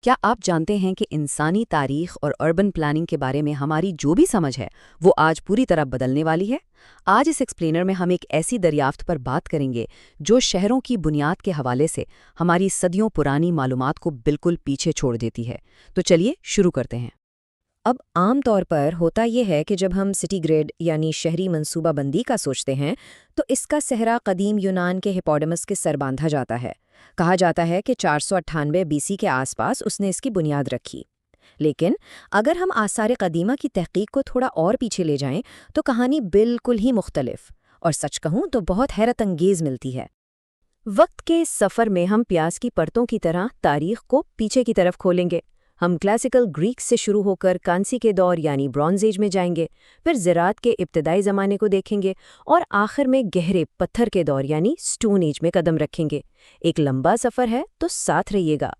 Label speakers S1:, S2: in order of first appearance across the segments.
S1: کیا آپ جانتے ہیں کہ انسانی تاریخ اور اربن پلاننگ کے بارے میں ہماری جو بھی سمجھ ہے وہ آج پوری طرح بدلنے والی ہے؟ آج اس ایکسپلینر میں ہم ایک ایسی دریافت پر بات کریں گے جو شہروں کی بنیاد کے حوالے سے ہماری صدیوں پرانی معلومات کو بالکل پیچھے چھوڑ دیتی ہے۔ تو چلیے شروع کرتے ہیں۔
S2: اب عام طور پر ہوتا یہ ہے کہ جب ہم سٹی گریڈ یعنی شہری منصوبہ بندی کا سوچتے ہیں تو اس کا صحرا قدیم یونان کے ہپوڈیمس کے سر باندھا جاتا ہے۔ کہا جاتا ہے کہ 498 BC کے آس پاس اس نے اس کی بنیاد رکھی۔ لیکن اگر ہم آثار قدیمہ کی تحقیق کو تھوڑا اور پیچھے لے جائیں تو کہانی بالکل ہی مختلف اور سچ کہوں تو بہت حیرت انگیز ملتی ہے۔ وقت کے سفر میں ہم پیاز کی پرتوں کی طرح تاریخ کو پیچھے کی طرف کھولیں گے۔ ہم کلاسیکل گریک سے شروع ہو کر کانسی کے دور یعنی برونز ایج میں جائیں گے، پھر زراعت کے ابتدائی زمانے کو دیکھیں گے اور آخر میں گہرے پتھر کے دور یعنی سٹون ایج میں قدم رکھیں گے۔ ایک لمبا سفر ہے تو ساتھ رہیے گا۔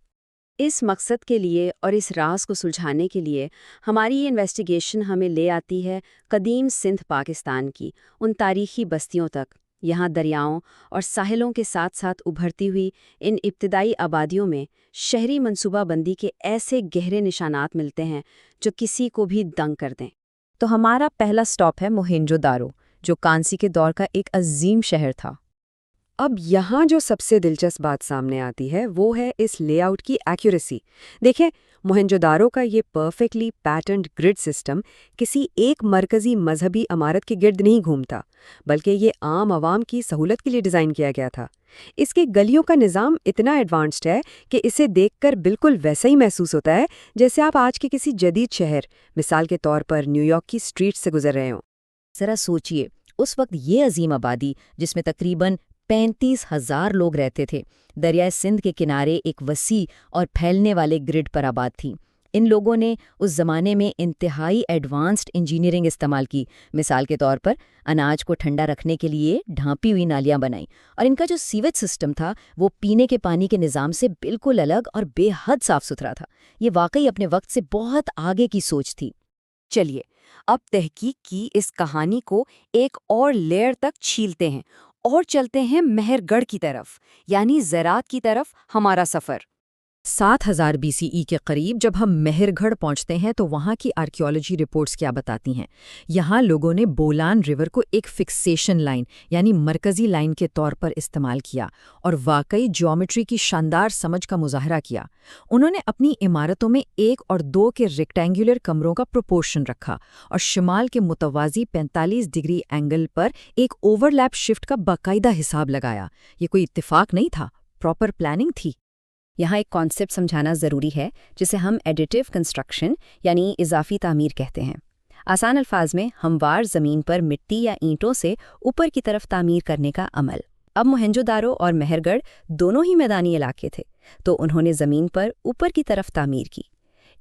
S1: اس مقصد کے لیے اور اس راز کو سلجھانے کے لیے ہماری یہ انویسٹیگیشن ہمیں لے آتی ہے قدیم سندھ پاکستان کی ان تاریخی بستیوں تک۔ یہاں دریاؤں اور ساحلوں کے ساتھ ساتھ ابھرتی ہوئی ان ابتدائی آبادیوں میں شہری منصوبہ بندی کے ایسے گہرے نشانات ملتے ہیں جو کسی کو بھی دنگ کر دیں۔
S2: تو ہمارا پہلا سٹاپ ہے موہنجو داڑو، جو کانسی کے دور کا ایک عظیم شہر تھا۔
S3: اب یہاں جو سب سے دلچسپ بات سامنے آتی ہے وہ ہے اس لے آؤٹ کی ایکیوریسی۔ دیکھیں، موہنجو داڑو کا یہ پرفیکٹلی پیٹرنڈ گرڈ سسٹم کسی ایک مرکزی مذہبی عمارت کے گرد نہیں گھومتا، بلکہ یہ عام عوام کی سہولت کے لیے ڈیزائن کیا گیا تھا۔ اس کے گلیوں کا نظام اتنا ایڈوانسڈ ہے کہ اسے دیکھ کر بالکل ویسا ہی محسوس ہوتا ہے جیسے آپ آج کے کسی جدید شہر، مثال کے طور پر نیو یارک کی اسٹریٹ سے گزر رہے ہوں۔
S2: ذرا سوچئے، اس وقت یہ عظیم آبادی جس میں تقریباً 35,000 لوگ رہتے تھے، دریائے سندھ کے کنارے ایک وسیع اور پھیلنے والے گرڈ پر آباد تھی۔ ان لوگوں نے اس زمانے میں انتہائی ایڈوانسڈ انجینئرنگ استعمال کی۔ مثال کے طور پر اناج کو ٹھنڈا رکھنے کے لیے ڈھانپی ہوئی نالیاں بنائیں، اور ان کا جو سیویج سسٹم تھا وہ پینے کے پانی کے نظام سے بالکل الگ اور بے حد صاف ستھرا تھا۔ یہ واقعی اپنے وقت سے بہت آگے کی سوچ تھی۔
S1: چلیے اب تحقیق کی اس کہانی کو ایک اور لیئر تک چھیلتے ہیں اور چلتے ہیں مہر گڑھ کی طرف، یعنی زراعت کی طرف ہمارا سفر۔
S2: 7000 BCE کے قریب جب ہم مہر گڑھ پہنچتے ہیں تو وہاں کی آرکیالوجی رپورٹس کیا بتاتی ہیں؟ یہاں لوگوں نے بولان ریور کو ایک فکسیشن لائن یعنی مرکزی لائن کے طور پر استعمال کیا اور واقعی جیومیٹری کی شاندار سمجھ کا مظاہرہ کیا۔ انہوں نے اپنی عمارتوں میں 1 اور 2 کے ریکٹینگولر کمروں کا پروپورشن رکھا اور شمال کے متوازی 45 ڈگری اینگل پر ایک اوور لیپ شفٹ کا باقاعدہ حساب لگایا۔ یہ کوئی اتفاق نہیں تھا، پراپر پلاننگ تھی۔
S4: یہاں ایک کانسیپٹ سمجھانا ضروری ہے جسے ہم ایڈیٹیو کنسٹرکشن یعنی اضافی تعمیر کہتے ہیں۔ آسان الفاظ میں ہموار زمین پر مٹی یا اینٹوں سے اوپر کی طرف تعمیر کرنے کا عمل۔ اب موہنجو داڑو اور مہر گڑھ دونوں ہی میدانی علاقے تھے، تو انہوں نے زمین پر اوپر کی طرف تعمیر کی۔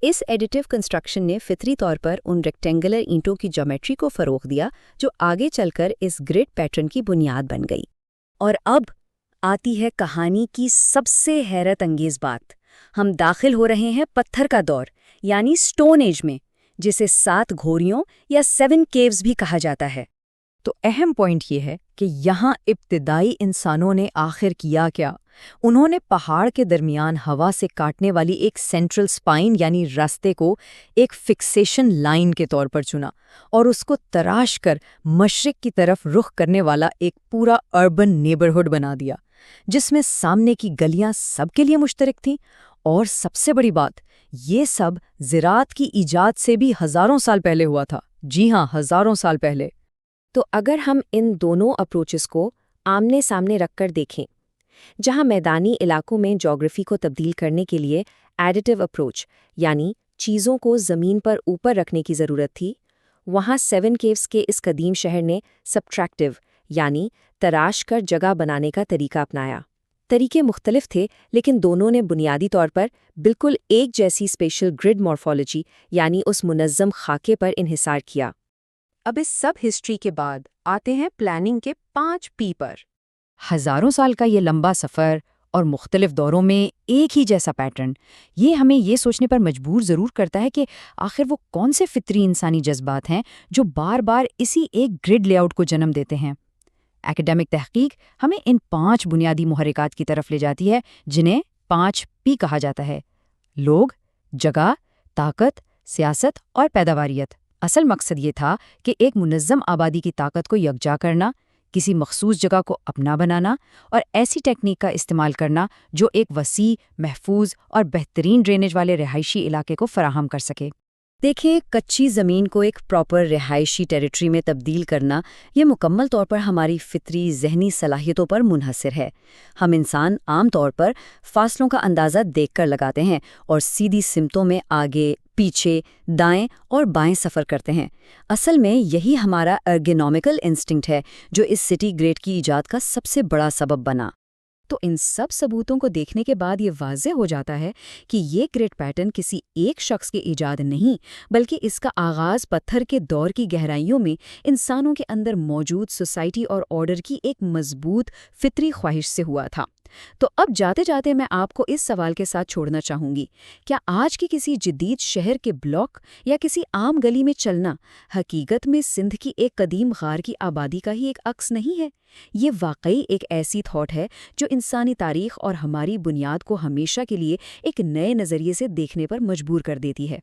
S4: اس ایڈیٹیو کنسٹرکشن نے فطری طور پر ان ریکٹینگولر اینٹوں کی جیومیٹری کو فروغ دیا جو آگے چل کر اس گرڈ پیٹرن کی بنیاد بن گئی۔
S1: اور اب آتی ہے کہانی کی سب سے حیرت انگیز بات۔ ہم داخل ہو رہے ہیں پتھر کا دور یعنی سٹون ایج میں، جسے 7 گھوریوں یا 7 کیوز بھی کہا جاتا ہے۔
S2: تو اہم پوائنٹ یہ ہے کہ یہاں ابتدائی انسانوں نے آخر کیا کیا؟ انہوں نے پہاڑ کے درمیان ہوا سے کاٹنے والی ایک سینٹرل سپائن یعنی راستے کو ایک فکسیشن لائن کے طور پر چنا اور اس کو تراش کر مشرق کی طرف رخ کرنے والا ایک پورا اربن نیبرہڈ بنا دیا، جس میں سامنے کی گلیاں سب کے لیے مشترک تھیں۔ اور سب سے بڑی بات، یہ سب زراعت کی ایجاد سے بھی ہزاروں سال پہلے ہوا تھا۔ جی ہاں، ہزاروں سال پہلے۔
S4: تو اگر ہم ان دونوں اپروچز کو آمنے سامنے رکھ کر دیکھیں، جہاں میدانی علاقوں میں جغرافی کو تبدیل کرنے کے لیے ایڈیٹیو اپروچ یعنی چیزوں کو زمین پر اوپر رکھنے کی ضرورت تھی، وہاں 7 کیوز کے اس قدیم شہر نے سبٹریکٹیو یعنی تراش کر جگہ بنانے کا طریقہ اپنایا۔ طریقے مختلف تھے، لیکن دونوں نے بنیادی طور پر بالکل ایک جیسی اسپیشل گرڈ مورفولوجی یعنی اس منظم خاکے پر انحصار کیا۔
S3: اب اس سب ہسٹری کے بعد آتے ہیں پلاننگ کے 5 P پر۔
S2: ہزاروں سال کا یہ لمبا سفر اور مختلف دوروں میں ایک ہی جیسا پیٹرن، یہ ہمیں یہ سوچنے پر مجبور ضرور کرتا ہے کہ آخر وہ کون سے فطری انسانی جذبات ہیں جو بار بار اسی ایک گرڈ لے آؤٹ کو جنم دیتے ہیں۔ ایکڈیمک تحقیق ہمیں ان 5 بنیادی محرکات کی طرف لے جاتی ہے جنہیں 5 P کہا جاتا ہے: لوگ، جگہ، طاقت، سیاست اور پیداواریت۔ اصل مقصد یہ تھا کہ ایک منظم آبادی کی طاقت کو یکجا کرنا، کسی مخصوص جگہ کو اپنا بنانا اور ایسی ٹیکنیک کا استعمال کرنا جو ایک وسیع، محفوظ اور بہترین ڈرینیج والے رہائشی علاقے کو فراہم کر سکے۔
S1: دیکھیں، کچی زمین کو ایک پراپر رہائشی ٹیریٹری میں تبدیل کرنا یہ مکمل طور پر ہماری فطری ذہنی صلاحیتوں پر منحصر ہے۔ ہم انسان عام طور پر فاصلوں کا اندازہ دیکھ کر لگاتے ہیں اور سیدھی سمتوں میں آگے، پیچھے، دائیں اور بائیں سفر کرتے ہیں۔ اصل میں یہی ہمارا ارگونومیکل انسٹنکٹ ہے جو اس سٹی گریڈ کی ایجاد کا سب سے بڑا سبب بنا۔
S2: تو ان سب ثبوتوں کو دیکھنے کے بعد یہ واضح ہو جاتا ہے کہ یہ گریڈ پیٹرن کسی ایک شخص کی ایجاد نہیں، بلکہ اس کا آغاز پتھر کے دور کی گہرائیوں میں انسانوں کے اندر موجود سوسائٹی اور آرڈر کی ایک مضبوط فطری خواہش سے ہوا تھا۔ تو اب جاتے جاتے میں آپ کو اس سوال کے ساتھ چھوڑنا چاہوں گی، کیا آج کی کسی جدید شہر کے بلاک یا کسی عام گلی میں چلنا حقیقت میں سندھ کی ایک قدیم غار کی آبادی کا ہی ایک عکس نہیں ہے؟ یہ واقعی ایک ایسی تھاٹ ہے جو انسانی تاریخ اور ہماری بنیاد کو ہمیشہ کے لیے ایک نئے نظریے سے دیکھنے پر مجبور کر دیتی ہے۔